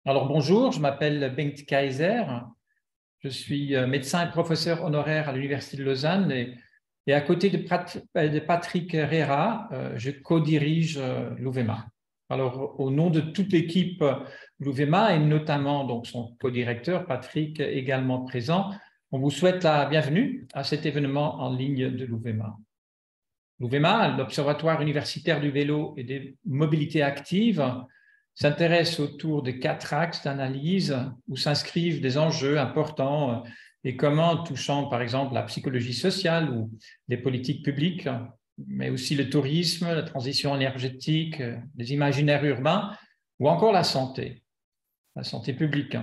Alors bonjour, je m'appelle Bengt Kaiser, je suis médecin et professeur honoraire à l'Université de Lausanne et à côté de Patrick Rera, je co-dirige l'UVEMA. Alors au nom de toute l'équipe l'UVEMA et notamment donc son co-directeur Patrick également présent, on vous souhaite la bienvenue à cet événement en ligne de l'UVEMA. L'UVEMA, l'Observatoire universitaire du vélo et des mobilités actives, s'intéresse autour de 4 axes d'analyse où s'inscrivent des enjeux importants et communs touchant par exemple la psychologie sociale ou les politiques publiques, mais aussi le tourisme, la transition énergétique, les imaginaires urbains ou encore la santé publique.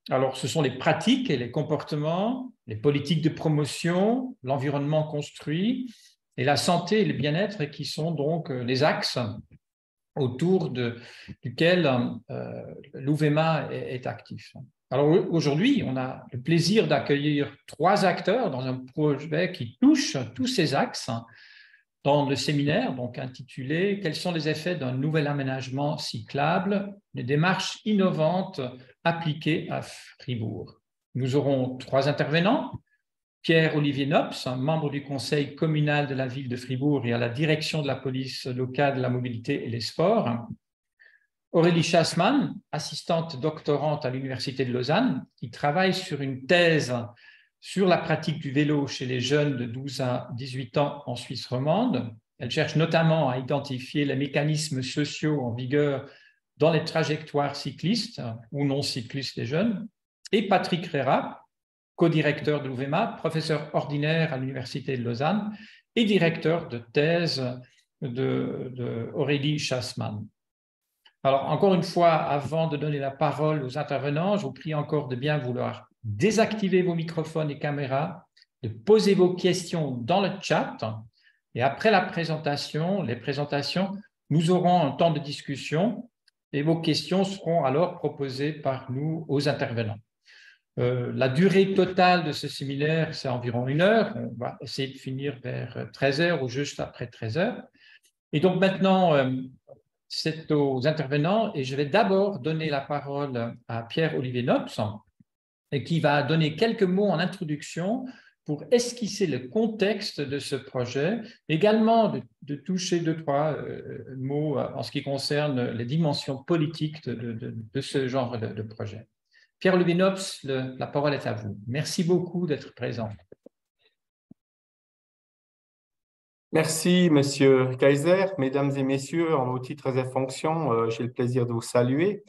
Alors, ce sont les pratiques et les comportements, les politiques de promotion, l'environnement construit et la santé et le bien-être qui sont donc les axes autour duquel l'UVEMA est actif. Alors aujourd'hui, on a le plaisir d'accueillir 3 acteurs dans un projet qui touche tous ces axes dans le séminaire donc intitulé « Quels sont les effets d'un nouvel aménagement cyclable, des démarches innovantes appliquées à Fribourg ». Nous aurons 3 intervenants. Pierre-Olivier Nops, membre du conseil communal de la ville de Fribourg et à la direction de la police locale de la mobilité et les sports. Aurélie Chassman, assistante doctorante à l'Université de Lausanne, qui travaille sur une thèse sur la pratique du vélo chez les jeunes de 12 à 18 ans en Suisse romande. Elle cherche notamment à identifier les mécanismes sociaux en vigueur dans les trajectoires cyclistes ou non cyclistes des jeunes. Et Patrick Rera, co-directeur de l'UVEMA, professeur ordinaire à l'Université de Lausanne et directeur de thèse d'Aurélie Chassman. Alors, encore une fois, avant de donner la parole aux intervenants, je vous prie encore de bien vouloir désactiver vos microphones et caméras, de poser vos questions dans le chat. Et après la présentation, nous aurons un temps de discussion et vos questions seront alors proposées par nous aux intervenants. La durée totale de ce séminaire, c'est environ 1 heure. On va essayer de finir vers 13 heures ou juste après 13 heures. Et donc maintenant, c'est aux intervenants et je vais d'abord donner la parole à Pierre-Olivier Nops et qui va donner quelques mots en introduction pour esquisser le contexte de ce projet, également de toucher 2-3 mots en ce qui concerne les dimensions politiques de ce genre de projet. Pierre-Olivier Nops, la parole est à vous. Merci beaucoup d'être présent. Merci, Monsieur Kaiser. Mesdames et messieurs, en vos titres et fonctions, j'ai le plaisir de vous saluer.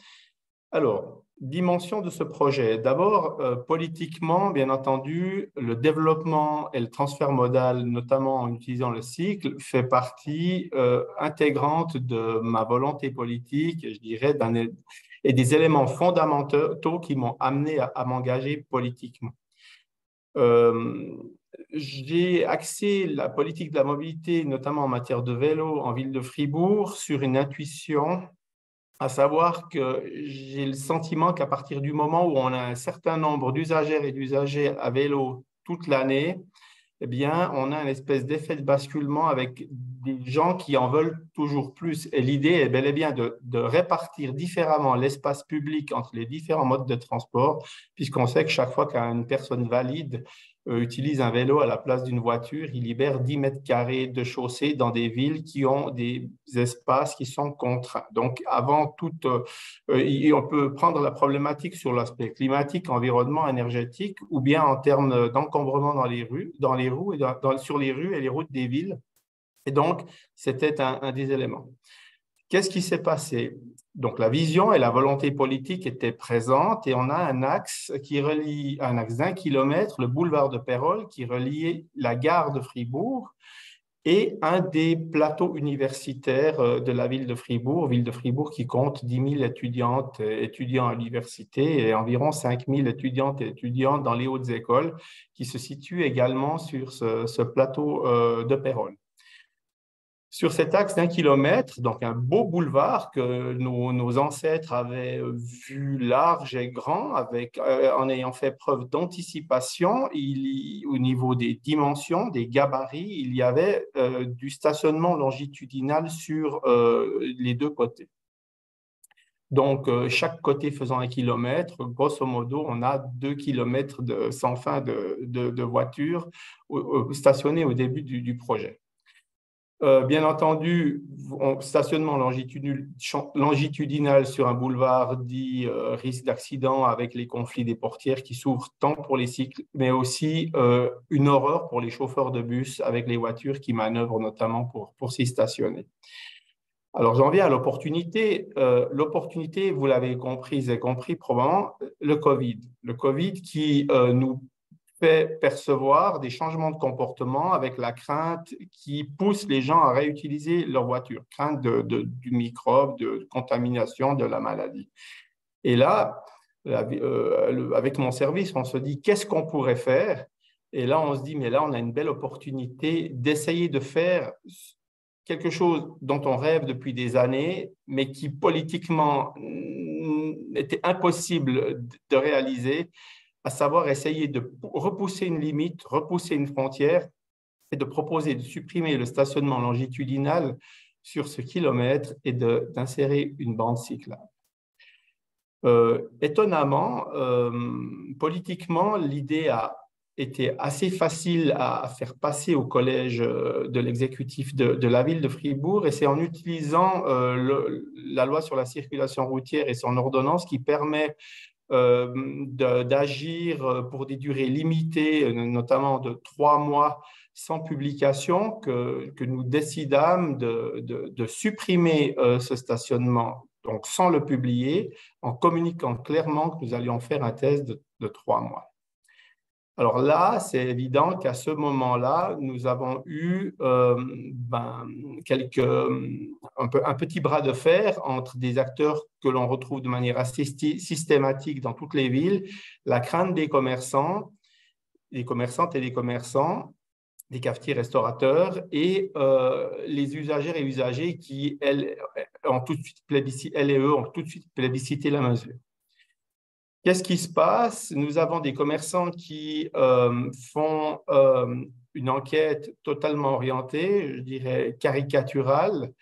Alors, dimension de ce projet. D'abord, politiquement, bien entendu, le développement et le transfert modal, notamment en utilisant le cycle, fait partie intégrante de ma volonté politique, je dirais, et des éléments fondamentaux qui m'ont amené à m'engager politiquement. J'ai axé la politique de la mobilité, notamment en matière de vélo en ville de Fribourg, sur une intuition, à savoir que j'ai le sentiment qu'à partir du moment où on a un certain nombre d'usagères et d'usagers à vélo toute l'année, eh bien, on a une espèce d'effet de basculement avec des gens qui en veulent toujours plus. Et l'idée est bel et bien de répartir différemment l'espace public entre les différents modes de transport, puisqu'on sait que chaque fois qu'une personne valide utilise un vélo à la place d'une voiture, il libère 10 mètres carrés de chaussée dans des villes qui ont des espaces qui sont contraints. Donc, avant tout, on peut prendre la problématique sur l'aspect climatique, environnement, énergétique, ou bien en termes d'encombrement dans les roues et sur les rues et les routes des villes. Et donc, c'était un des éléments. Qu'est-ce qui s'est passé? Donc, la vision et la volonté politique étaient présentes et on a un axe d'1 kilomètre, le boulevard de Pérol, qui reliait la gare de Fribourg et un des plateaux universitaires de la ville de Fribourg qui compte 10 000 étudiantes et étudiants à l'université et environ 5 000 étudiantes et étudiants dans les hautes écoles qui se situent également sur ce plateau de Pérol. Sur cet axe d'1 kilomètre, donc un beau boulevard que nos ancêtres avaient vu large et grand, en ayant fait preuve d'anticipation, au niveau des dimensions, des gabarits, il y avait du stationnement longitudinal sur les 2 côtés. Donc, chaque côté faisant 1 kilomètre, grosso modo, on a 2 kilomètres sans fin de voitures stationnées au début du projet. Bien entendu, stationnement longitudinal sur un boulevard dit risque d'accident avec les conflits des portières qui s'ouvrent tant pour les cycles, mais aussi une horreur pour les chauffeurs de bus avec les voitures qui manœuvrent notamment pour s'y stationner. Alors, j'en viens à l'opportunité. L'opportunité, vous l'avez compris et compris probablement, le Covid. Le Covid qui nous fait percevoir des changements de comportement avec la crainte qui pousse les gens à réutiliser leur voiture, crainte du microbe, de contamination, de la maladie. Et là, avec mon service, on se dit, qu'est-ce qu'on pourrait faire? Et là, on se dit, mais là, on a une belle opportunité d'essayer de faire quelque chose dont on rêve depuis des années, mais qui politiquement était impossible de réaliser, à savoir essayer de repousser une limite, repousser une frontière et de proposer de supprimer le stationnement longitudinal sur ce kilomètre et d'insérer une bande cyclable. Étonnamment, politiquement, l'idée a été assez facile à faire passer au collège de l'exécutif de la ville de Fribourg, et c'est en utilisant la loi sur la circulation routière et son ordonnance qui permet d'agir pour des durées limitées, notamment de 3 mois sans publication, que nous décidâmes de supprimer ce stationnement, donc sans le publier, en communiquant clairement que nous allions faire un test de 3 mois. Alors là, c'est évident qu'à ce moment-là, nous avons eu un petit bras de fer entre des acteurs que l'on retrouve de manière assez systématique dans toutes les villes, la crainte des commerçants, des commerçantes et des commerçants, des cafetiers restaurateurs et les usagères et usagers qui, elles et eux, ont tout de suite plébiscité la mesure. Qu'est-ce qui se passe? Nous avons des commerçants qui font une enquête totalement orientée, je dirais caricaturale,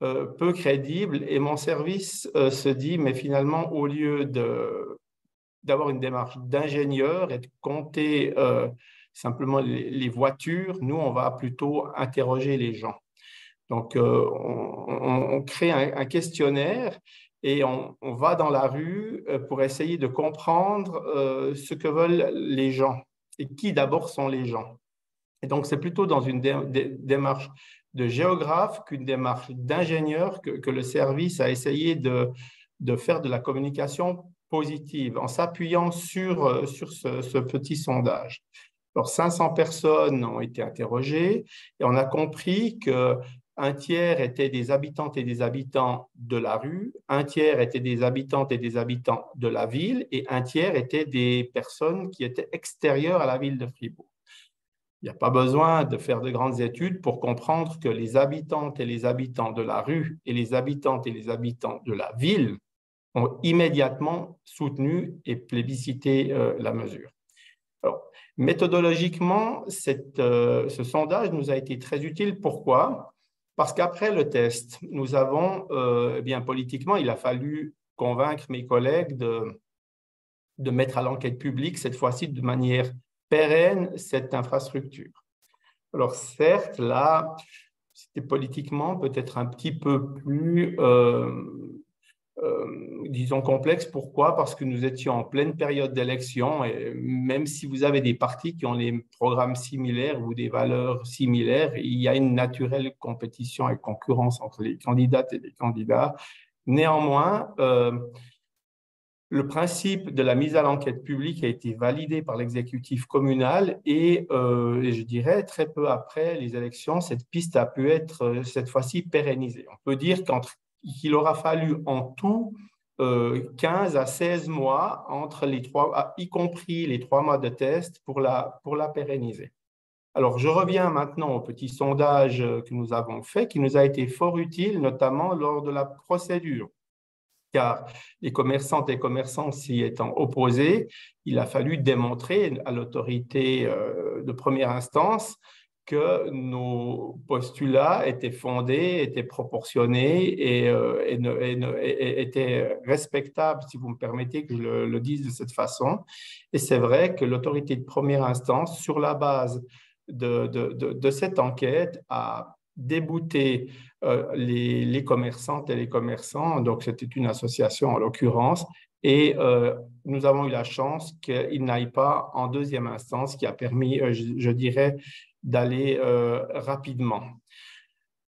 peu crédible, et mon service se dit, mais finalement, au lieu d'avoir une démarche d'ingénieur et de compter simplement les voitures, nous, on va plutôt interroger les gens. Donc, on crée un questionnaire et on va dans la rue pour essayer de comprendre ce que veulent les gens et qui d'abord sont les gens. Et donc, c'est plutôt dans une démarche de géographe qu'une démarche d'ingénieur que le service a essayé de faire de la communication positive en s'appuyant sur ce petit sondage. Alors, 500 personnes ont été interrogées et on a compris qu'un tiers étaient des habitantes et des habitants de la rue, un tiers étaient des habitantes et des habitants de la ville et un tiers étaient des personnes qui étaient extérieures à la ville de Fribourg. Il n'y a pas besoin de faire de grandes études pour comprendre que les habitantes et les habitants de la rue et les habitantes et les habitants de la ville ont immédiatement soutenu et plébiscité la mesure. Alors, méthodologiquement, ce sondage nous a été très utile. Pourquoi? Parce qu'après le test, nous avons, politiquement, il a fallu convaincre mes collègues de mettre à l'enquête publique, cette fois-ci de manière pérenne, cette infrastructure. Alors certes, là, c'était politiquement peut-être un petit peu plus, disons, complexe. Pourquoi? Parce que nous étions en pleine période d'élection et même si vous avez des partis qui ont des programmes similaires ou des valeurs similaires, il y a une naturelle compétition et concurrence entre les candidates et les candidats. Néanmoins, le principe de la mise à l'enquête publique a été validé par l'exécutif communal et je dirais très peu après les élections, cette piste a pu être cette fois-ci pérennisée. On peut dire qu'il aura fallu en tout 15 à 16 mois entre les 3, y compris les 3 mois de test pour la pérenniser. Alors, je reviens maintenant au petit sondage que nous avons fait, qui nous a été fort utile, notamment lors de la procédure. Car les commerçantes et commerçants s'y étant opposés, il a fallu démontrer à l'autorité de première instance que nos postulats étaient fondés, étaient proportionnés et étaient respectables, si vous me permettez que je le dise de cette façon. Et c'est vrai que l'autorité de première instance, sur la base de cette enquête, a débouté les commerçantes et les commerçants, donc c'était une association en l'occurrence, et nous avons eu la chance qu'il n'aille pas en deuxième instance, qui a permis, je dirais, d'aller rapidement.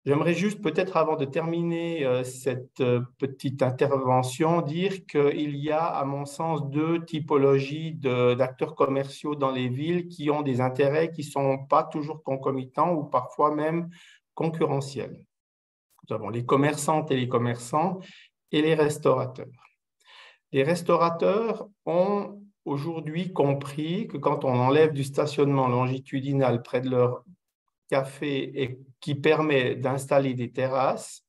J'aimerais juste peut-être avant de terminer cette petite intervention dire qu'il y a à mon sens deux typologies d'acteurs commerciaux dans les villes qui ont des intérêts qui ne sont pas toujours concomitants ou parfois même concurrentiels. Nous avons les commerçantes et les commerçants et les restaurateurs. Les restaurateurs ont aujourd'hui compris que quand on enlève du stationnement longitudinal près de leur café et qui permet d'installer des terrasses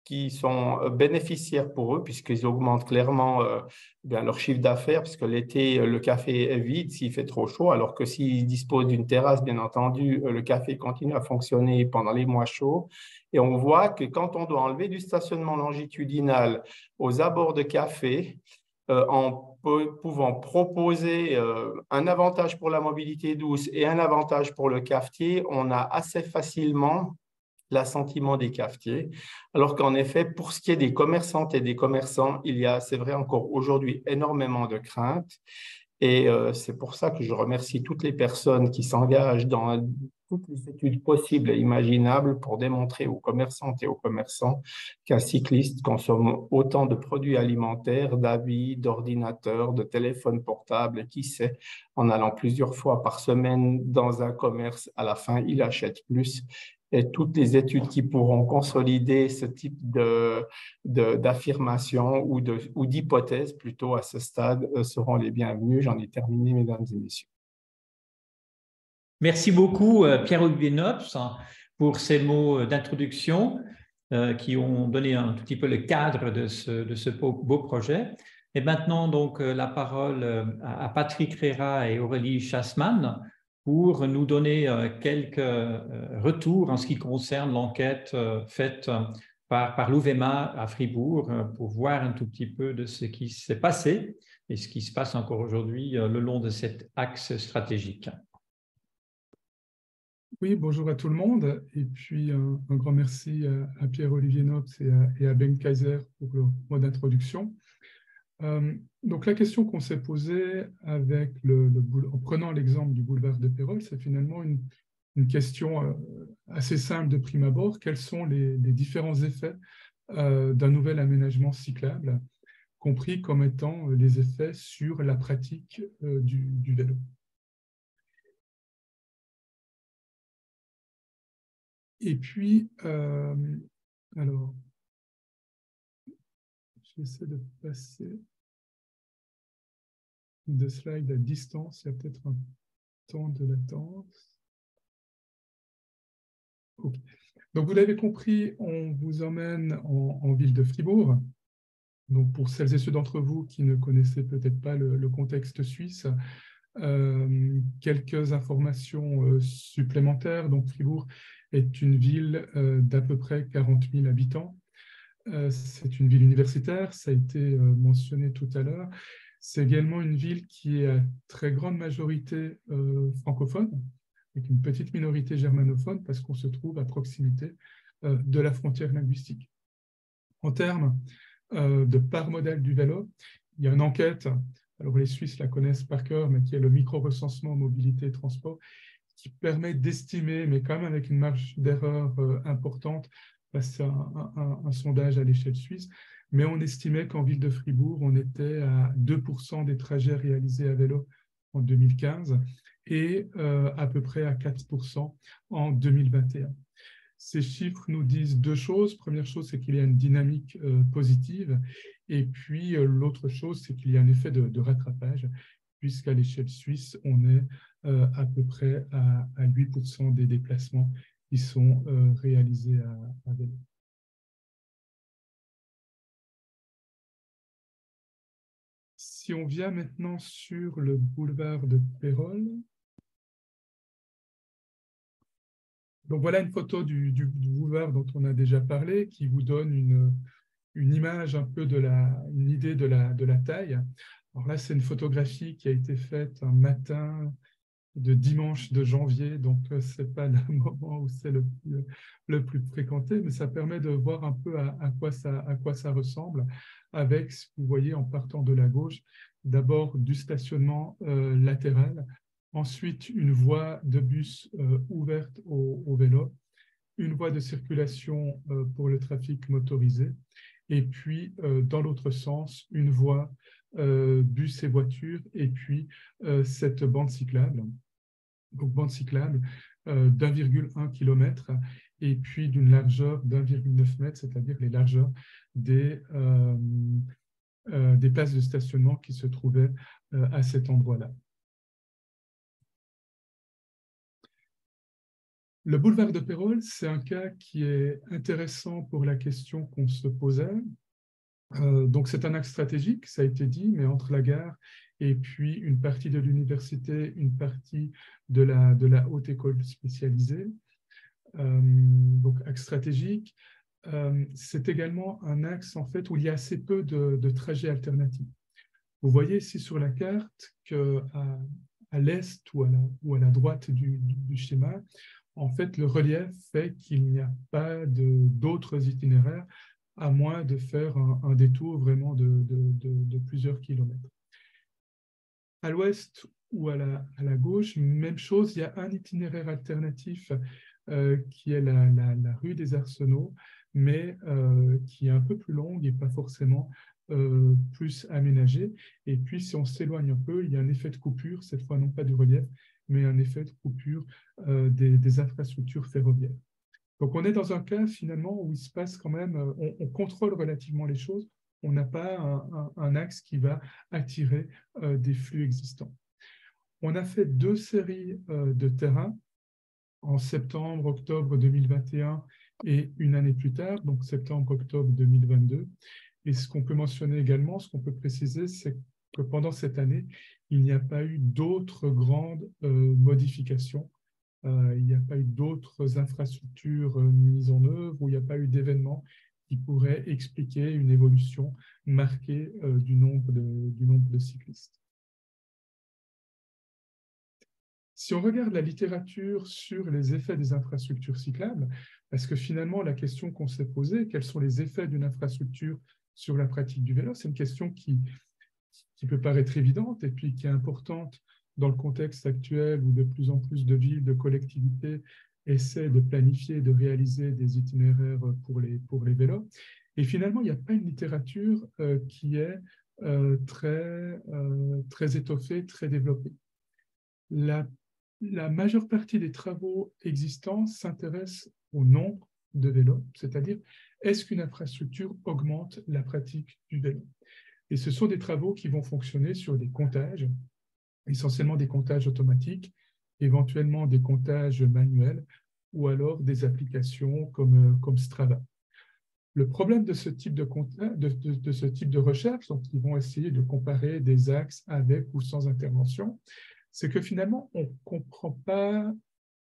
qui sont bénéficiaires pour eux puisqu'ils augmentent clairement leur chiffre d'affaires puisque l'été, le café est vide s'il fait trop chaud, alors que s'ils disposent d'une terrasse, bien entendu, le café continue à fonctionner pendant les mois chauds. Et on voit que quand on doit enlever du stationnement longitudinal aux abords de café, en pouvant proposer un avantage pour la mobilité douce et un avantage pour le cafetier, on a assez facilement l'assentiment des cafetiers. Alors qu'en effet, pour ce qui est des commerçantes et des commerçants, il y a, c'est vrai, encore aujourd'hui énormément de craintes. Et c'est pour ça que je remercie toutes les personnes qui s'engagent dans toutes les études possibles et imaginables pour démontrer aux commerçantes et aux commerçants qu'un cycliste consomme autant de produits alimentaires, d'habits, d'ordinateurs, de téléphones portables, et qui sait, en allant plusieurs fois par semaine dans un commerce, à la fin, il achète plus. Et toutes les études qui pourront consolider ce type d'affirmation ou d'hypothèse plutôt à ce stade seront les bienvenues. J'en ai terminé, mesdames et messieurs. Merci beaucoup, Pierre-Olivier Nopes, pour ces mots d'introduction qui ont donné un tout petit peu le cadre de ce beau projet. Et maintenant, donc, la parole à Patrick Réra et Aurélie Chassman pour nous donner quelques retours en ce qui concerne l'enquête faite par l'UVMA à Fribourg pour voir un tout petit peu de ce qui s'est passé et ce qui se passe encore aujourd'hui le long de cet axe stratégique. Oui, bonjour à tout le monde. Et puis, un grand merci à Pierre-Olivier Nopes et à Bengt Kaiser pour le mot d'introduction. Donc, la question qu'on s'est posée avec en prenant l'exemple du boulevard de Pérol, c'est finalement une question assez simple de prime abord. Quels sont les différents effets d'un nouvel aménagement cyclable, compris comme étant les effets sur la pratique du vélo? Et puis, alors, j'essaie de passer de slide à distance. Il y a peut-être un temps de latence. Okay. Donc, vous l'avez compris, on vous emmène en ville de Fribourg. Donc, pour celles et ceux d'entre vous qui ne connaissaient peut-être pas le contexte suisse, quelques informations supplémentaires. Donc, Fribourg est une ville d'à peu près 40 000 habitants. C'est une ville universitaire, ça a été mentionné tout à l'heure. C'est également une ville qui est à très grande majorité francophone, avec une petite minorité germanophone, parce qu'on se trouve à proximité de la frontière linguistique. En termes de part modèle du vélo, il y a une enquête, alors les Suisses la connaissent par cœur, mais qui est le micro-recensement mobilité et transport, qui permet d'estimer, mais quand même avec une marge d'erreur importante, c'est un sondage à l'échelle suisse, mais on estimait qu'en ville de Fribourg, on était à 2% des trajets réalisés à vélo en 2015 et à peu près à 4% en 2021. Ces chiffres nous disent deux choses. Première chose, c'est qu'il y a une dynamique positive. Et puis, l'autre chose, c'est qu'il y a un effet de rattrapage, puisqu'à l'échelle suisse, on est à peu près à 8% des déplacements qui sont réalisés à vélo. Si on vient maintenant sur le boulevard de Pérol, Donc voilà une photo du boulevard dont on a déjà parlé, qui vous donne une image un peu une idée de la taille. Alors là, c'est une photographie qui a été faite un matin de dimanche de janvier, donc ce n'est pas le moment où c'est le plus fréquenté, mais ça permet de voir un peu à quoi ça ressemble, avec, vous voyez, en partant de la gauche, d'abord du stationnement latéral, ensuite une voie de bus ouverte au vélo, une voie de circulation pour le trafic motorisé, et puis dans l'autre sens, une voie bus et voitures, et puis cette bande cyclable. Donc bande cyclable d'1,1 km et puis d'une largeur d'1,9 m, c'est-à-dire les largeurs des places de stationnement qui se trouvaient à cet endroit-là. Le boulevard de Pérols, c'est un cas qui est intéressant pour la question qu'on se posait. Donc c'est un axe stratégique, ça a été dit, mais entre la gare et puis une partie de l'université, une partie de la haute école spécialisée. Donc axe stratégique, c'est également un axe en fait où il y a assez peu de trajets alternatifs. Vous voyez ici sur la carte qu'à l'est ou à la droite du schéma, en fait, le relief fait qu'il n'y a pas d'autres itinéraires à moins de faire un détour vraiment de plusieurs kilomètres. À l'ouest ou à la gauche, même chose, il y a un itinéraire alternatif qui est la rue des Arsenaux, mais qui est un peu plus longue et pas forcément plus aménagée. Et puis, si on s'éloigne un peu, il y a un effet de coupure, cette fois non pas du relief, mais un effet de coupure des infrastructures ferroviaires. Donc, on est dans un cas, finalement, où il se passe quand même, on contrôle relativement les choses, on n'a pas un axe qui va attirer des flux existants. On a fait 2 séries de terrains en septembre, octobre 2021 et une année plus tard, donc septembre-octobre 2022. Et ce qu'on peut mentionner également, ce qu'on peut préciser, c'est que pendant cette année, il n'y a pas eu d'autres grandes modifications. Il n'y a pas eu d'autres infrastructures mises en œuvre, ou il n'y a pas eu d'événements qui pourraient expliquer une évolution marquée du nombre de cyclistes. Si on regarde la littérature sur les effets des infrastructures cyclables, parce que finalement, la question qu'on s'est posée, quels sont les effets d'une infrastructure sur la pratique du vélo, c'est une question qui peut paraître évidente et puis qui est importante dans le contexte actuel où de plus en plus de villes, de collectivités essaient de planifier, de réaliser des itinéraires pour les vélos. Et finalement, il n'y a pas une littérature qui est très étoffée, très développée. La majeure partie des travaux existants s'intéressent au nombre de vélos, c'est-à-dire est-ce qu'une infrastructure augmente la pratique du vélo? Et ce sont des travaux qui vont fonctionner sur des comptages, essentiellement des comptages automatiques, éventuellement des comptages manuels ou alors des applications comme Strava. Le problème de ce type de ce type de recherche, donc ils vont essayer de comparer des axes avec ou sans intervention, c'est que finalement, on ne comprend pas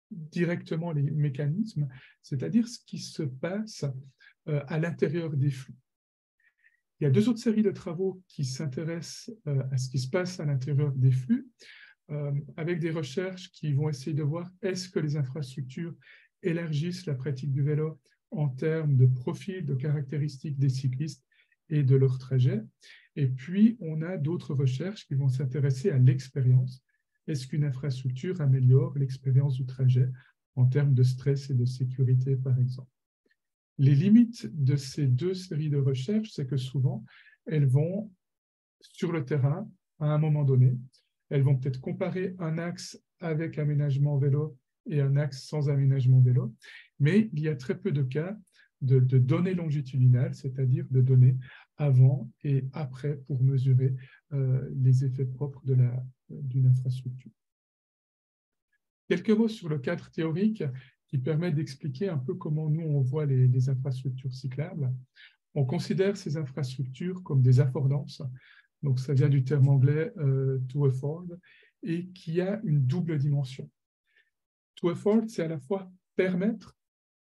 directement les mécanismes, c'est-à-dire ce qui se passe à l'intérieur des flux. Il y a 2 autres séries de travaux qui s'intéressent à ce qui se passe à l'intérieur des flux, avec des recherches qui vont essayer de voir est-ce que les infrastructures élargissent la pratique du vélo en termes de profil, de caractéristiques des cyclistes et de leur trajet. Et puis, on a d'autres recherches qui vont s'intéresser à l'expérience. Est-ce qu'une infrastructure améliore l'expérience du trajet en termes de stress et de sécurité, par exemple? Les limites de ces 2 séries de recherches, c'est que souvent, elles vont sur le terrain à un moment donné. Elles vont peut-être comparer un axe avec aménagement vélo et un axe sans aménagement vélo, mais il y a très peu de cas de données longitudinales, c'est-à-dire de données avant et après pour mesurer les effets propres d'une infrastructure. Quelques mots sur le cadre théorique qui permet d'expliquer un peu comment nous, on voit les infrastructures cyclables. On considère ces infrastructures comme des affordances, donc ça vient du terme anglais to afford, et qui a une double dimension. To afford, c'est à la fois permettre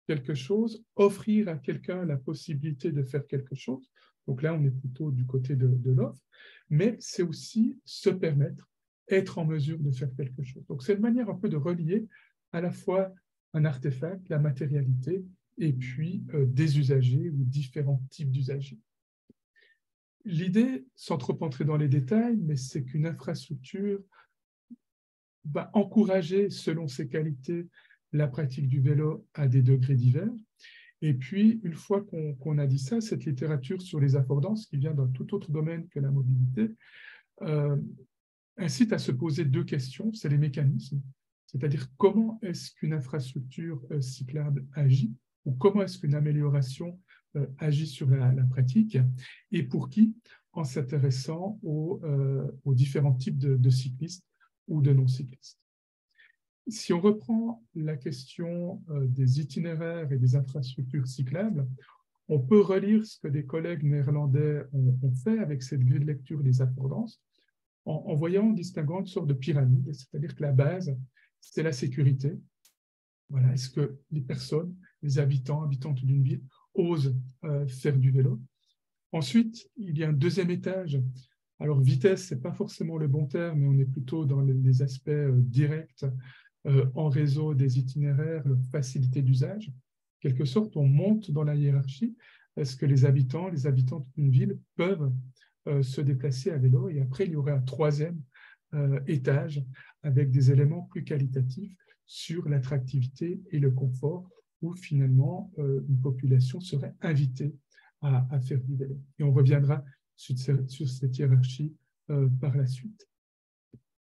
quelque chose, offrir à quelqu'un la possibilité de faire quelque chose. Donc là, on est plutôt du côté de l'offre, mais c'est aussi se permettre, être en mesure de faire quelque chose. Donc c'est une manière un peu de relier à la fois un artefact, la matérialité, et puis des usagers ou différents types d'usagers. L'idée, sans trop entrer dans les détails, mais c'est qu'une infrastructure va encourager, selon ses qualités, la pratique du vélo à des degrés divers. Et puis, une fois qu'on a dit ça, cette littérature sur les affordances, qui vient d'un tout autre domaine que la mobilité, incite à se poser deux questions, c'est les mécanismes, c'est-à-dire comment est-ce qu'une infrastructure cyclable agit, ou comment est-ce qu'une amélioration agit sur la pratique, et pour qui, en s'intéressant aux différents types de cyclistes ou de non-cyclistes. Si on reprend la question des itinéraires et des infrastructures cyclables, on peut relire ce que des collègues néerlandais ont fait avec cette grille de lecture des affordances, en voyant, en distinguant une sorte de pyramide, c'est-à-dire que la base, c'est la sécurité. Voilà, est-ce que les personnes, les habitants, habitantes d'une ville, osent faire du vélo? Ensuite, il y a un deuxième étage. Alors, vitesse, ce n'est pas forcément le bon terme, mais on est plutôt dans les aspects directs, en réseau des itinéraires, leur facilité d'usage. En quelque sorte, on monte dans la hiérarchie. Est-ce que les habitants, les habitantes d'une ville peuvent se déplacer à vélo? Et après, il y aurait un troisième étage avec des éléments plus qualitatifs sur l'attractivité et le confort, où finalement une population serait invitée à faire du vélo. Et on reviendra sur cette hiérarchie par la suite.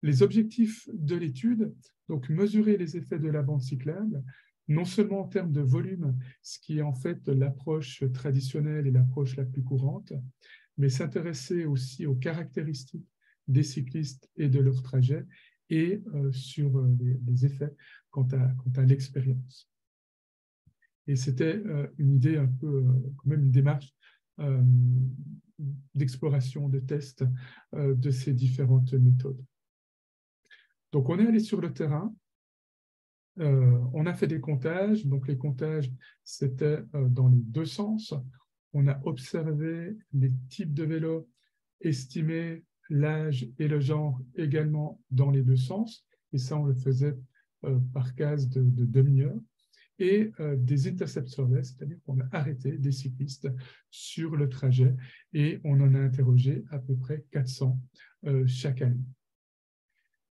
Les objectifs de l'étude, donc mesurer les effets de la bande cyclable, non seulement en termes de volume, ce qui est en fait l'approche traditionnelle et l'approche la plus courante, mais s'intéresser aussi aux caractéristiques des cyclistes et de leur trajet et sur les effets quant à l'expérience. Et c'était une idée un peu, quand même une démarche d'exploration, de test de ces différentes méthodes. Donc, on est allé sur le terrain, on a fait des comptages. Donc, les comptages, c'était dans les deux sens. On a observé les types de vélos, estimé l'âge et le genre également dans les deux sens. Et ça, on le faisait par case de demi-heure. Et des intercept surveys, c'est-à-dire qu'on a arrêté des cyclistes sur le trajet et on en a interrogé à peu près 400 chaque année.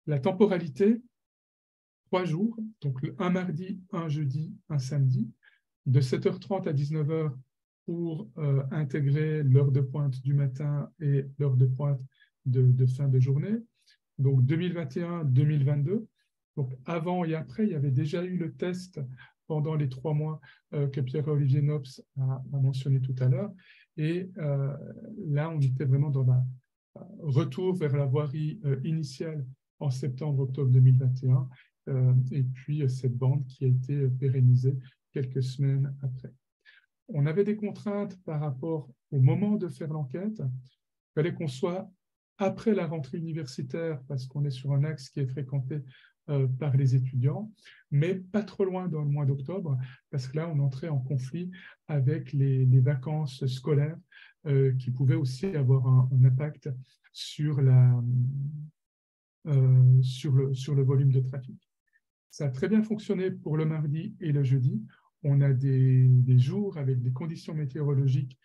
La temporalité, 3 jours, donc un mardi, un jeudi, un samedi, de 7h30 à 19h pour intégrer l'heure de pointe du matin et l'heure de pointe de fin de journée. Donc 2021-2022. Donc avant et après, il y avait déjà eu le test pendant les 3 mois que Pierre-Olivier Nopes a mentionné tout à l'heure. Et là, on était vraiment dans un retour vers la voirie initiale en septembre-octobre 2021, et puis cette bande qui a été pérennisée quelques semaines après. On avait des contraintes par rapport au moment de faire l'enquête. Il fallait qu'on soit après la rentrée universitaire, parce qu'on est sur un axe qui est fréquenté par les étudiants, mais pas trop loin dans le mois d'octobre, parce que là, on entrait en conflit avec les vacances scolaires qui pouvaient aussi avoir un impact sur le volume de trafic. Ça a très bien fonctionné pour le mardi et le jeudi. On a des jours avec des conditions météorologiques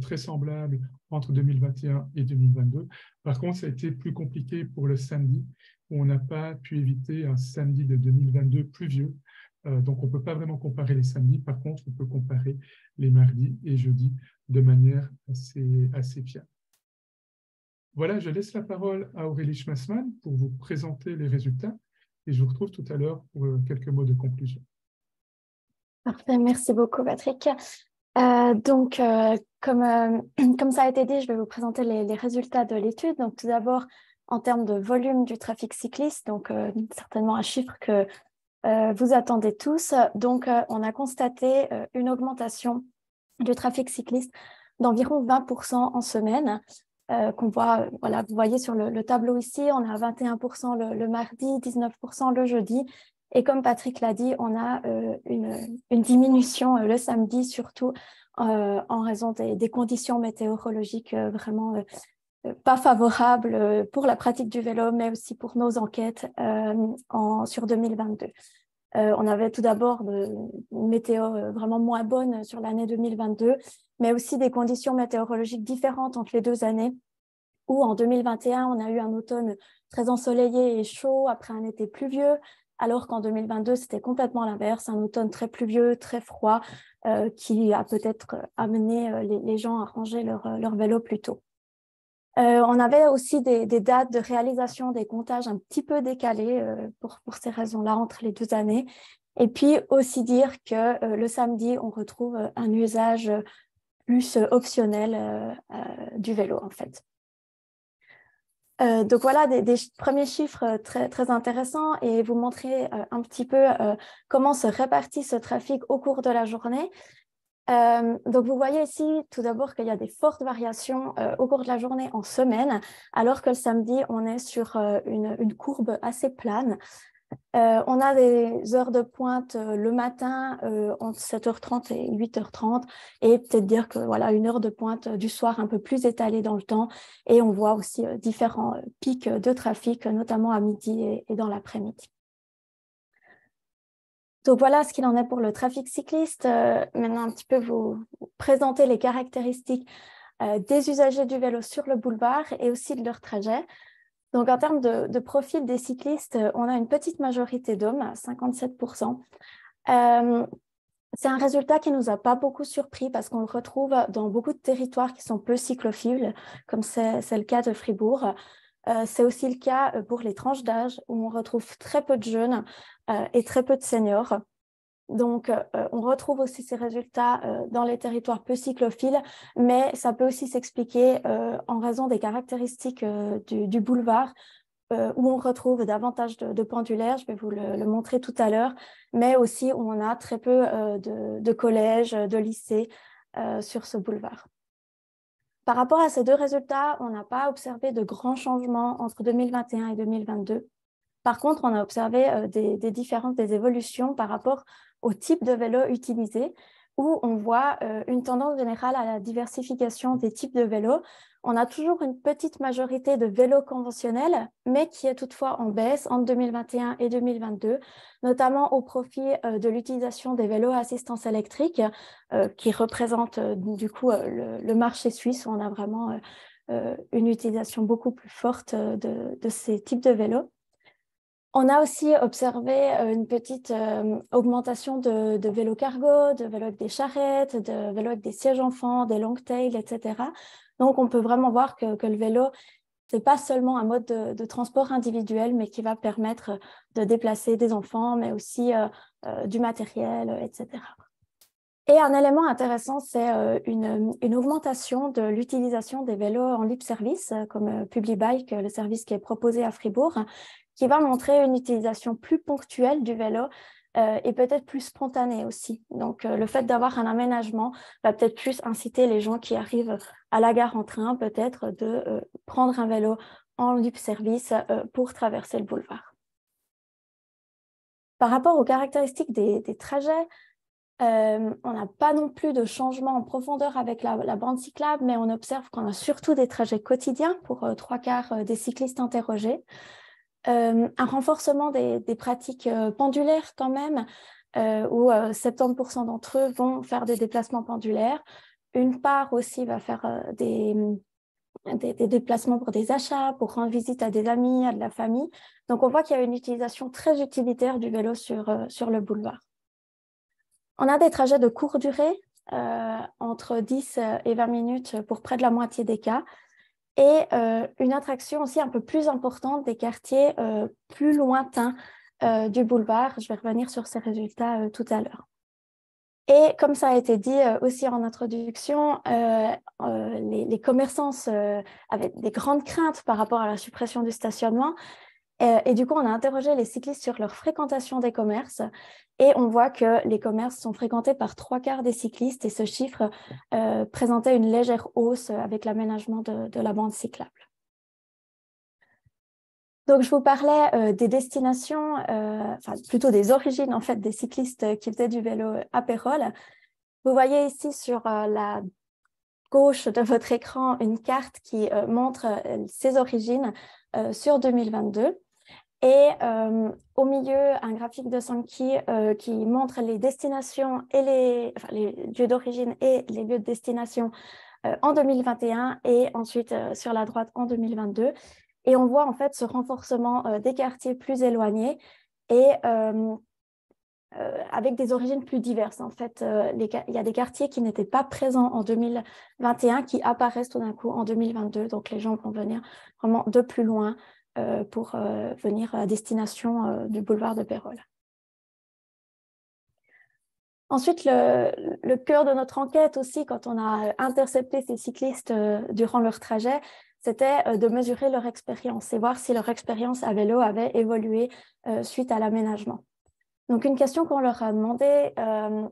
très semblables entre 2021 et 2022. Par contre, ça a été plus compliqué pour le samedi, où on n'a pas pu éviter un samedi de 2022 pluvieux. Donc, on ne peut pas vraiment comparer les samedis. Par contre, on peut comparer les mardis et jeudis de manière assez fiable. Voilà, je laisse la parole à Aurélie Schmassmann pour vous présenter les résultats et je vous retrouve tout à l'heure pour quelques mots de conclusion. Parfait, merci beaucoup Patrick. Comme ça a été dit, je vais vous présenter les résultats de l'étude. Donc tout d'abord, en termes de volume du trafic cycliste, donc certainement un chiffre que vous attendez tous. Donc on a constaté une augmentation du trafic cycliste d'environ 20% en semaine. Qu'on voit, voilà, vous voyez sur le tableau ici, on a 21% le mardi, 19% le jeudi Et comme Patrick l'a dit, on a une diminution le samedi, surtout en raison des conditions météorologiques vraiment pas favorables pour la pratique du vélo, mais aussi pour nos enquêtes sur 2022. On avait tout d'abord une météo vraiment moins bonne sur l'année 2022, mais aussi des conditions météorologiques différentes entre les 2 années, où en 2021, on a eu un automne très ensoleillé et chaud après un été pluvieux, alors qu'en 2022, c'était complètement l'inverse, un automne très pluvieux, très froid, qui a peut-être amené les gens à ranger leur vélo plus tôt. On avait aussi des dates de réalisation des comptages un petit peu décalées pour ces raisons-là entre les 2 années. Et puis aussi dire que le samedi, on retrouve un usage plus optionnel du vélo en fait. Donc voilà des premiers chiffres très, très intéressants et vous montrer un petit peu comment se répartit ce trafic au cours de la journée. Donc vous voyez ici tout d'abord qu'il y a des fortes variations au cours de la journée en semaine, alors que le samedi, on est sur une courbe assez plane. On a des heures de pointe le matin entre 7h30 et 8h30 et peut-être dire que voilà une heure de pointe du soir un peu plus étalée dans le temps et on voit aussi différents pics de trafic, notamment à midi et dans l'après-midi. Donc voilà ce qu'il en est pour le trafic cycliste. Maintenant un petit peu vous présenter les caractéristiques des usagers du vélo sur le boulevard et aussi de leur trajet. Donc, en termes de profil des cyclistes, on a une petite majorité d'hommes, 57%. C'est un résultat qui ne nous a pas beaucoup surpris parce qu'on le retrouve dans beaucoup de territoires qui sont peu cyclophiles, comme c'est le cas de Fribourg. C'est aussi le cas pour les tranches d'âge où on retrouve très peu de jeunes et très peu de seniors. Donc, on retrouve aussi ces résultats dans les territoires peu cyclophiles, mais ça peut aussi s'expliquer en raison des caractéristiques du boulevard, où on retrouve davantage de pendulaires, je vais vous le montrer tout à l'heure, mais aussi où on a très peu de collèges, de lycées sur ce boulevard. Par rapport à ces 2 résultats, on n'a pas observé de grands changements entre 2021 et 2022. Par contre, on a observé des différences, des évolutions par rapport au type de vélo utilisé, où on voit une tendance générale à la diversification des types de vélos. On a toujours une petite majorité de vélos conventionnels, mais qui est toutefois en baisse entre 2021 et 2022, notamment au profit de l'utilisation des vélos à assistance électrique, qui représentent du coup le marché suisse, où on a vraiment une utilisation beaucoup plus forte de ces types de vélos. On a aussi observé une petite augmentation de vélos cargo, de vélos avec des charrettes, de vélos avec des sièges enfants, des long tails, etc. Donc, on peut vraiment voir que le vélo, ce n'est pas seulement un mode de transport individuel, mais qui va permettre de déplacer des enfants, mais aussi du matériel, etc. Et un élément intéressant, c'est une augmentation de l'utilisation des vélos en libre service, comme Publibike, le service qui est proposé à Fribourg, qui va montrer une utilisation plus ponctuelle du vélo et peut-être plus spontanée aussi. Donc, le fait d'avoir un aménagement va peut-être plus inciter les gens qui arrivent à la gare en train, peut-être de prendre un vélo en libre service pour traverser le boulevard. Par rapport aux caractéristiques des trajets, on n'a pas non plus de changement en profondeur avec la bande cyclable, mais on observe qu'on a surtout des trajets quotidiens pour 3/4 des cyclistes interrogés. Un renforcement des pratiques pendulaires quand même, où 70% d'entre eux vont faire des déplacements pendulaires. Une part aussi va faire des déplacements pour des achats, pour rendre visite à des amis, à de la famille. Donc on voit qu'il y a une utilisation très utilitaire du vélo sur le boulevard. On a des trajets de courte durée, entre 10 et 20 minutes pour près de la moitié des cas, et une attraction aussi un peu plus importante des quartiers plus lointains du boulevard. Je vais revenir sur ces résultats tout à l'heure. Et comme ça a été dit aussi en introduction, les commerçants avaient des grandes craintes par rapport à la suppression du stationnement. Et du coup, on a interrogé les cyclistes sur leur fréquentation des commerces et on voit que les commerces sont fréquentés par 3/4 des cyclistes et ce chiffre présentait une légère hausse avec l'aménagement de la bande cyclable. Donc, je vous parlais des destinations, enfin plutôt des origines en fait des cyclistes qui faisaient du vélo à Pérols. Vous voyez ici sur la gauche de votre écran une carte qui montre ses origines sur 2022. Et au milieu, un graphique de Sankey qui montre les destinations et les lieux d'origine et les lieux de destination en 2021 et ensuite sur la droite en 2022. Et on voit en fait ce renforcement des quartiers plus éloignés et avec des origines plus diverses. En fait, il y a des quartiers qui n'étaient pas présents en 2021 qui apparaissent tout d'un coup en 2022. Donc, les gens vont venir vraiment de plus loin pour venir à destination du boulevard de Pérols. Ensuite, le cœur de notre enquête aussi, quand on a intercepté ces cyclistes durant leur trajet, c'était de mesurer leur expérience et voir si leur expérience à vélo avait évolué suite à l'aménagement. Donc, une question qu'on leur a demandé, on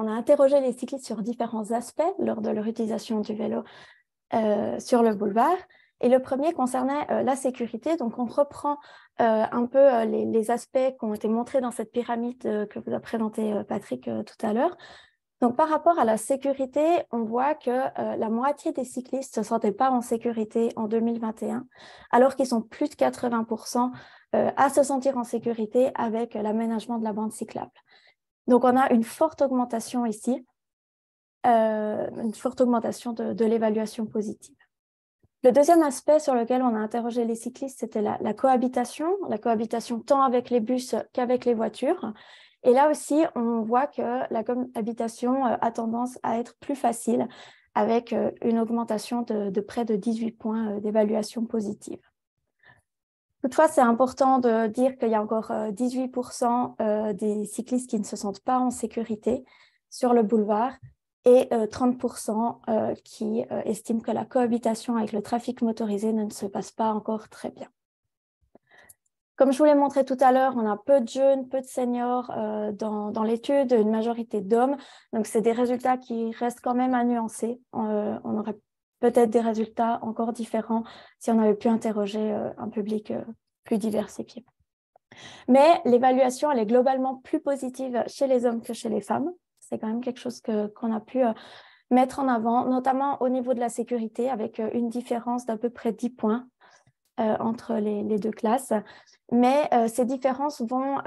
a interrogé les cyclistes sur différents aspects lors de leur utilisation du vélo sur le boulevard. Et le premier concernait la sécurité. Donc, on reprend un peu les aspects qui ont été montrés dans cette pyramide que vous a présenté Patrick tout à l'heure. Donc, par rapport à la sécurité, on voit que la moitié des cyclistes ne se sentaient pas en sécurité en 2021, alors qu'ils sont plus de 80% à se sentir en sécurité avec l'aménagement de la bande cyclable. Donc, on a une forte augmentation ici, une forte augmentation de l'évaluation positive. Le deuxième aspect sur lequel on a interrogé les cyclistes, c'était la cohabitation tant avec les bus qu'avec les voitures. Et là aussi, on voit que la cohabitation a tendance à être plus facile avec une augmentation de près de 18 points d'évaluation positive. Toutefois, c'est important de dire qu'il y a encore 18% des cyclistes qui ne se sentent pas en sécurité sur le boulevard et 30% qui estiment que la cohabitation avec le trafic motorisé ne se passe pas encore très bien. Comme je vous l'ai montré tout à l'heure, on a peu de jeunes, peu de seniors dans l'étude, une majorité d'hommes. Donc, c'est des résultats qui restent quand même à nuancer. On aurait peut-être des résultats encore différents si on avait pu interroger un public plus diversifié. Mais l'évaluation, elle est globalement plus positive chez les hommes que chez les femmes. C'est quand même quelque chose qu'on a pu mettre en avant, notamment au niveau de la sécurité, avec une différence d'à peu près 10 points entre les deux classes. Mais ces différences vont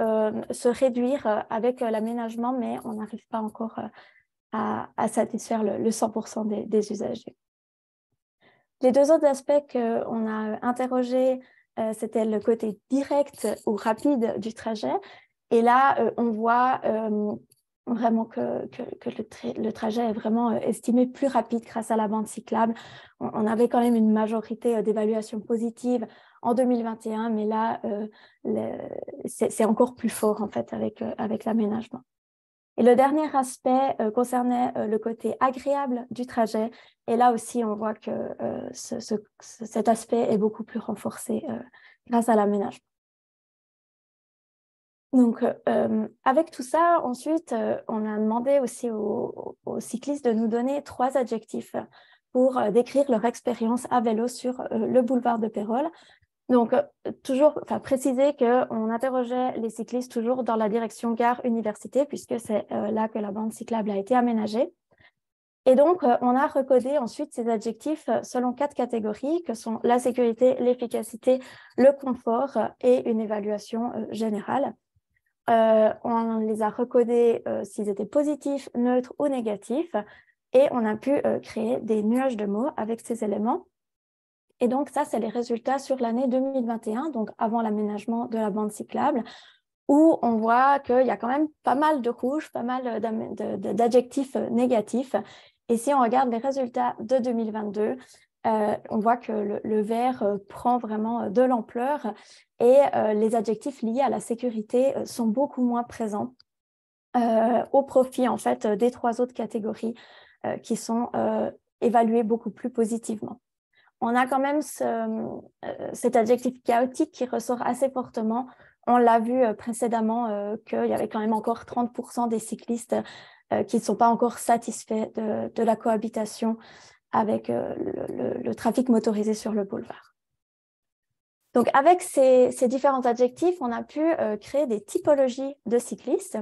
se réduire avec l'aménagement, mais on n'arrive pas encore à satisfaire le 100% des usagers. Les deux autres aspects qu'on a interrogés, c'était le côté direct ou rapide du trajet. Et là, on voit vraiment que le trajet est vraiment estimé plus rapide grâce à la bande cyclable. On avait quand même une majorité d'évaluation positive en 2021, mais là, c'est encore plus fort en fait avec l'aménagement. Et le dernier aspect concernait le côté agréable du trajet. Et là aussi, on voit que cet aspect est beaucoup plus renforcé grâce à l'aménagement. Donc, avec tout ça, ensuite, on a demandé aussi aux cyclistes de nous donner 3 adjectifs pour décrire leur expérience à vélo sur le boulevard de Pérols. Donc, toujours préciser qu'on interrogeait les cyclistes toujours dans la direction gare-université, puisque c'est là que la bande cyclable a été aménagée. Et donc, on a recodé ensuite ces adjectifs selon 4 catégories, que sont la sécurité, l'efficacité, le confort et une évaluation générale. On les a recodés s'ils étaient positifs, neutres ou négatifs, et on a pu créer des nuages de mots avec ces éléments. Et donc, ça, c'est les résultats sur l'année 2021, donc avant l'aménagement de la bande cyclable, où on voit qu'il y a quand même pas mal de rouge, pas mal d'adjectifs négatifs. Et si on regarde les résultats de 2022, on voit que le vert prend vraiment de l'ampleur et les adjectifs liés à la sécurité sont beaucoup moins présents au profit en fait des 3 autres catégories qui sont évaluées beaucoup plus positivement. On a quand même cet adjectif chaotique qui ressort assez fortement. On l'a vu précédemment qu'il y avait quand même encore 30% des cyclistes qui ne sont pas encore satisfaits de la cohabitation avec le trafic motorisé sur le boulevard. Donc, avec ces différents adjectifs, on a pu créer des typologies de cyclistes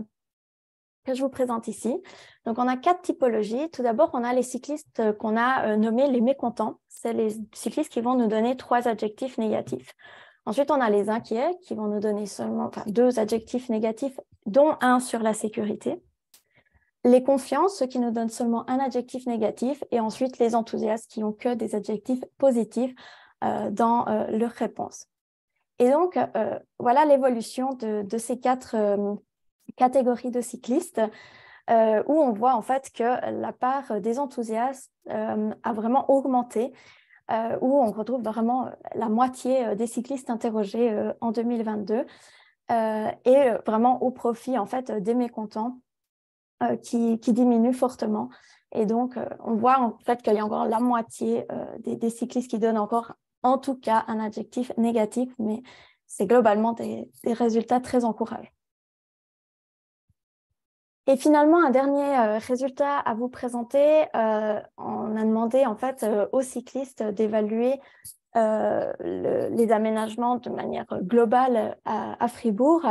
que je vous présente ici. Donc, on a 4 typologies. Tout d'abord, on a les cyclistes qu'on a nommés les mécontents. C'est les cyclistes qui vont nous donner 3 adjectifs négatifs. Ensuite, on a les inquiets qui vont nous donner seulement 2 adjectifs négatifs, dont un sur la sécurité. Les confiants, ceux qui nous donnent seulement un adjectif négatif. Et ensuite, les enthousiastes qui n'ont que des adjectifs positifs dans leurs réponses. Et donc, voilà l'évolution de ces 4 catégories de cyclistes où on voit en fait que la part des enthousiastes a vraiment augmenté, où on retrouve vraiment la moitié des cyclistes interrogés en 2022 et vraiment au profit en fait des mécontents qui diminuent fortement. Et donc, on voit en fait qu'il y a encore la moitié des cyclistes qui donnent encore en tout cas un adjectif négatif, mais c'est globalement des résultats très encourageants. Et finalement, un dernier résultat à vous présenter. On a demandé en fait aux cyclistes d'évaluer les aménagements de manière globale à Fribourg,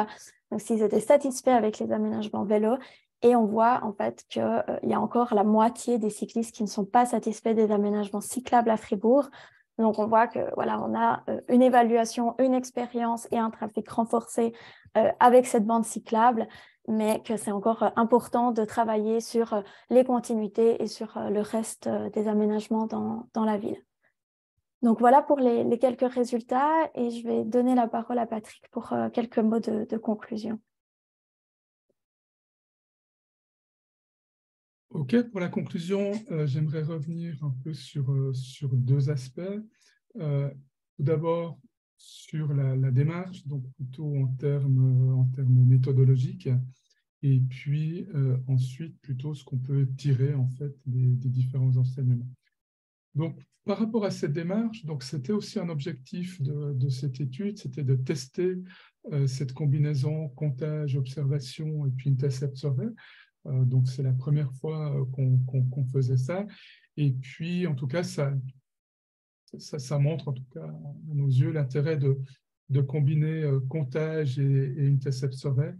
donc s'ils étaient satisfaits avec les aménagements vélo. Et on voit en fait qu'il y a encore la moitié des cyclistes qui ne sont pas satisfaits des aménagements cyclables à Fribourg. Donc, on voit que voilà, on a une évaluation, une expérience et un trafic renforcé avec cette bande cyclable, mais que c'est encore important de travailler sur les continuités et sur le reste des aménagements dans la ville. Donc, voilà pour les quelques résultats et je vais donner la parole à Patrick pour quelques mots de conclusion. OK, pour la conclusion, j'aimerais revenir un peu sur 2 aspects. Tout d'abord, sur la démarche, donc plutôt en termes méthodologiques, et puis ensuite plutôt ce qu'on peut tirer en fait des différents enseignements. Donc, par rapport à cette démarche, donc c'était aussi un objectif de cette étude, c'était de tester cette combinaison comptage, observation et puis intercept survey. Donc, c'est la première fois qu'on faisait ça. Et puis, en tout cas, ça montre, en tout cas, à nos yeux, l'intérêt de combiner comptage et intercept survey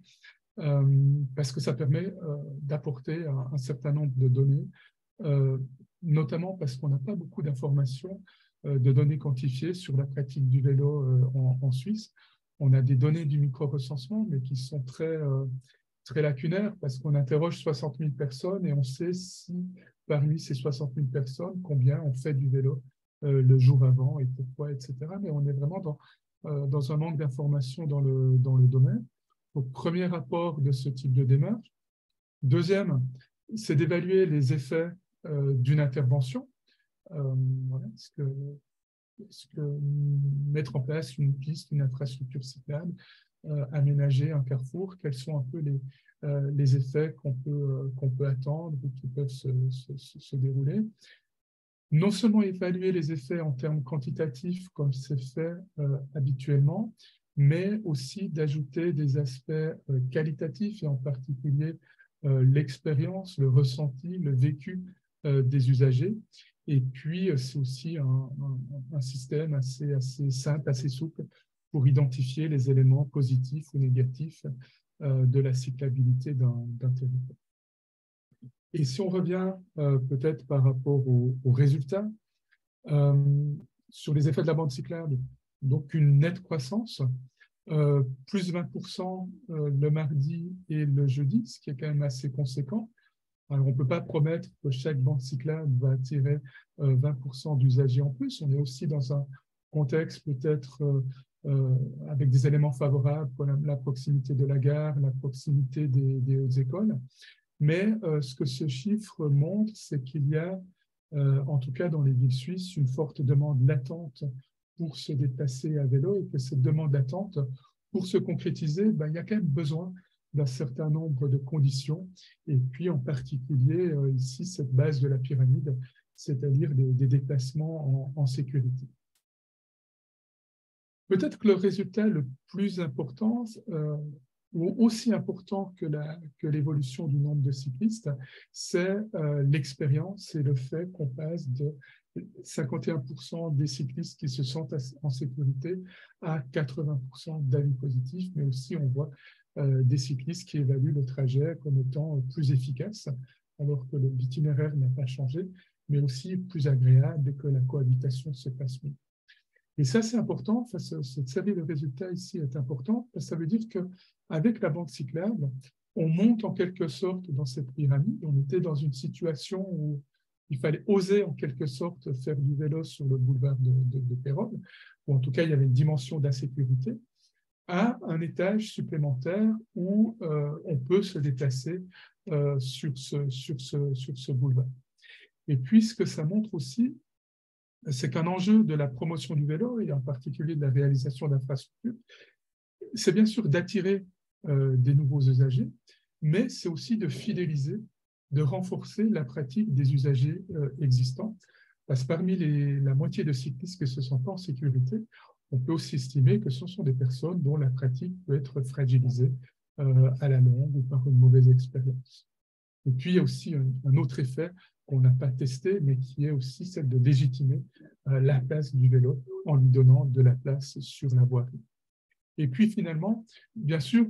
parce que ça permet d'apporter un certain nombre de données, notamment parce qu'on n'a pas beaucoup d'informations, de données quantifiées sur la pratique du vélo en Suisse. On a des données du micro-recensement, mais qui sont très lacunaire parce qu'on interroge 60 000 personnes et on sait si parmi ces 60 000 personnes, combien ont fait du vélo le jour avant et pourquoi, etc. Mais on est vraiment dans un manque d'informations dans le domaine. Donc, premier rapport de ce type de démarche. Deuxième, c'est d'évaluer les effets d'une intervention. Voilà, est-ce que mettre en place une piste, une infrastructure cyclable, aménager un carrefour, quels sont un peu les effets qu'on peut attendre ou qui peuvent se dérouler. Non seulement évaluer les effets en termes quantitatifs comme c'est fait habituellement, mais aussi d'ajouter des aspects qualitatifs et en particulier l'expérience, le ressenti, le vécu des usagers. Et puis, c'est aussi un système assez simple, assez souple pour identifier les éléments positifs ou négatifs de la cyclabilité d'un territoire. Et si on revient peut-être par rapport aux résultats, sur les effets de la bande cyclable, donc une nette croissance, plus 20% le mardi et le jeudi, ce qui est quand même assez conséquent. Alors, on ne peut pas promettre que chaque bande cyclable va attirer 20% d'usagers en plus. On est aussi dans un contexte peut-être avec des éléments favorables comme la proximité de la gare, la proximité des hautes écoles. Mais ce que ce chiffre montre, c'est qu'il y a, en tout cas dans les villes suisses, une forte demande latente pour se déplacer à vélo et que cette demande latente, pour se concrétiser, il y a quand même besoin d'un certain nombre de conditions, et puis en particulier ici cette base de la pyramide, c'est-à-dire des déplacements en sécurité. Peut-être que le résultat le plus important, ou aussi important que l'évolution du nombre de cyclistes, c'est l'expérience et le fait qu'on passe de 51% des cyclistes qui se sentent en sécurité, à 80% d'avis positifs, mais aussi on voit des cyclistes qui évaluent le trajet comme étant plus efficace, alors que l'itinéraire n'a pas changé, mais aussi plus agréable et que la cohabitation se passe mieux. Et ça, c'est important. Enfin, cette série de résultats ici est important, parce que ça veut dire qu'avec la bande cyclable, on monte en quelque sorte dans cette pyramide. On était dans une situation où il fallait oser en quelque sorte faire du vélo sur le boulevard de Péronne, ou en tout cas, il y avait une dimension d'insécurité, à un étage supplémentaire où on peut se déplacer sur ce boulevard. Et puis, ce que ça montre aussi, c'est qu'un enjeu de la promotion du vélo, et en particulier de la réalisation d'infrastructures, c'est bien sûr d'attirer des nouveaux usagers, mais c'est aussi de fidéliser, de renforcer la pratique des usagers existants. Parce que parmi la moitié de cyclistes qui se sentent pas en sécurité, on peut aussi estimer que ce sont des personnes dont la pratique peut être fragilisée à la longue ou par une mauvaise expérience. Et puis, il y a aussi un autre effet qu'on n'a pas testé, mais qui est aussi celle de légitimer la place du vélo en lui donnant de la place sur la voirie. Et puis, finalement, bien sûr,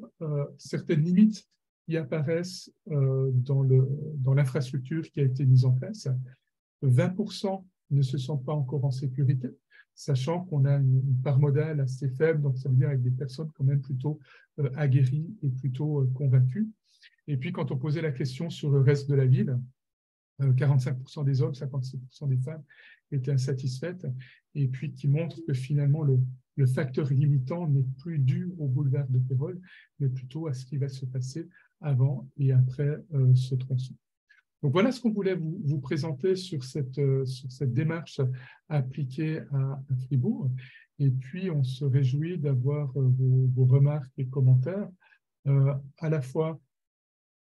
certaines limites qui apparaissent dans l'infrastructure qui a été mise en place. 20% ne se sentent pas encore en sécurité, sachant qu'on a une part modale assez faible, donc ça veut dire avec des personnes quand même plutôt aguerries et plutôt convaincues. Et puis, quand on posait la question sur le reste de la ville, 45% des hommes, 56% des femmes étaient insatisfaites, et puis qui montrent que finalement le facteur limitant n'est plus dû au boulevard de Péronne, mais plutôt à ce qui va se passer avant et après ce tronçon. Donc voilà ce qu'on voulait vous présenter sur cette démarche appliquée à Fribourg. Et puis, on se réjouit d'avoir vos remarques et commentaires, à la fois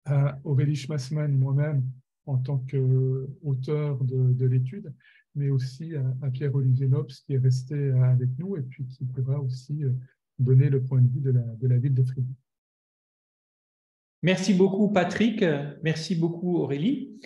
à Aurélie Schmassmann et moi-même en tant qu'auteur de l'étude, mais aussi à Pierre-Olivier Nobs qui est resté avec nous et puis qui pourra aussi donner le point de vue de la ville de Fribourg. Merci beaucoup, Patrick. Merci beaucoup, Aurélie.